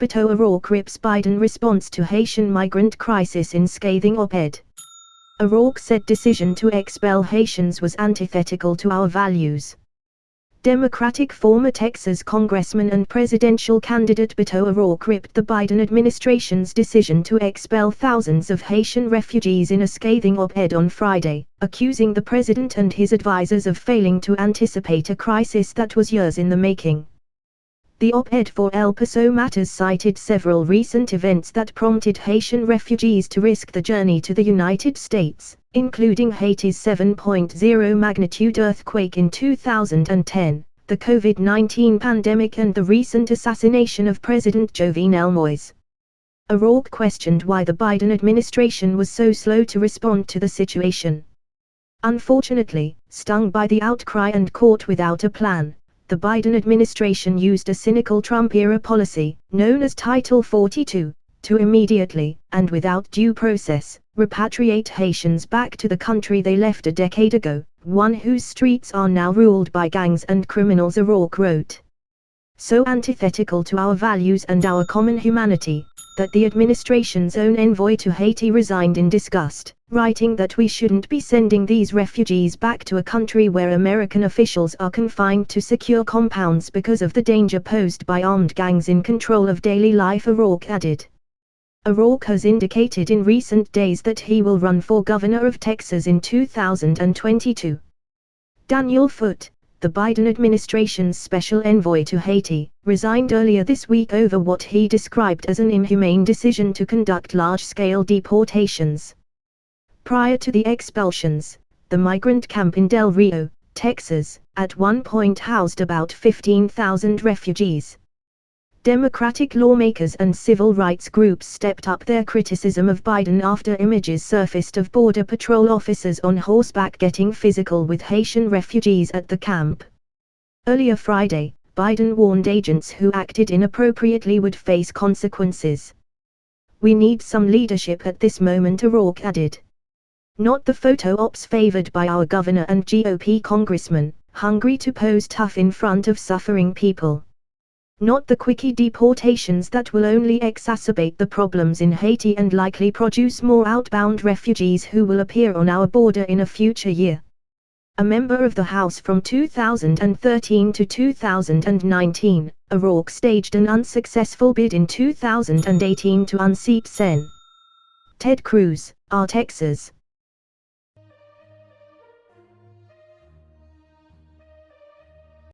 Beto O'Rourke rips Biden response to Haitian migrant crisis in scathing op-ed. O'Rourke said decision to expel Haitians was antithetical to our values. Democratic former Texas congressman and presidential candidate Beto O'Rourke ripped the Biden administration's decision to expel thousands of Haitian refugees in a scathing op-ed on Friday, accusing the president and his advisors of failing to anticipate a crisis that was years in the making. The op-ed for El Paso Matters cited several recent events that prompted Haitian refugees to risk the journey to the United States, including Haiti's 7.0 magnitude earthquake in 2010, the COVID-19 pandemic and the recent assassination of President Jovenel Moïse. O'Rourke questioned why the Biden administration was so slow to respond to the situation. Unfortunately, stung by the outcry and caught without a plan, the Biden administration used a cynical Trump-era policy, known as Title 42, to immediately, and without due process, repatriate Haitians back to the country they left a decade ago, one whose streets are now ruled by gangs and criminals, O'Rourke wrote. So antithetical to our values and our common humanity, that the administration's own envoy to Haiti resigned in disgust, writing that we shouldn't be sending these refugees back to a country where American officials are confined to secure compounds because of the danger posed by armed gangs in control of daily life, O'Rourke added. O'Rourke has indicated in recent days that he will run for governor of Texas in 2022. Daniel Foote, the Biden administration's special envoy to Haiti, resigned earlier this week over what he described as an inhumane decision to conduct large-scale deportations. Prior to the expulsions, the migrant camp in Del Rio, Texas, at one point housed about 15,000 refugees. Democratic lawmakers and civil rights groups stepped up their criticism of Biden after images surfaced of Border Patrol officers on horseback getting physical with Haitian refugees at the camp. Earlier Friday, Biden warned agents who acted inappropriately would face consequences. We need some leadership at this moment, O'Rourke added. Not the photo ops favored by our governor and GOP congressman, hungry to pose tough in front of suffering people. Not the quickie deportations that will only exacerbate the problems in Haiti and likely produce more outbound refugees who will appear on our border in a future year. A member of the House from 2013 to 2019, O'Rourke staged an unsuccessful bid in 2018 to unseat Sen. Ted Cruz, our Texas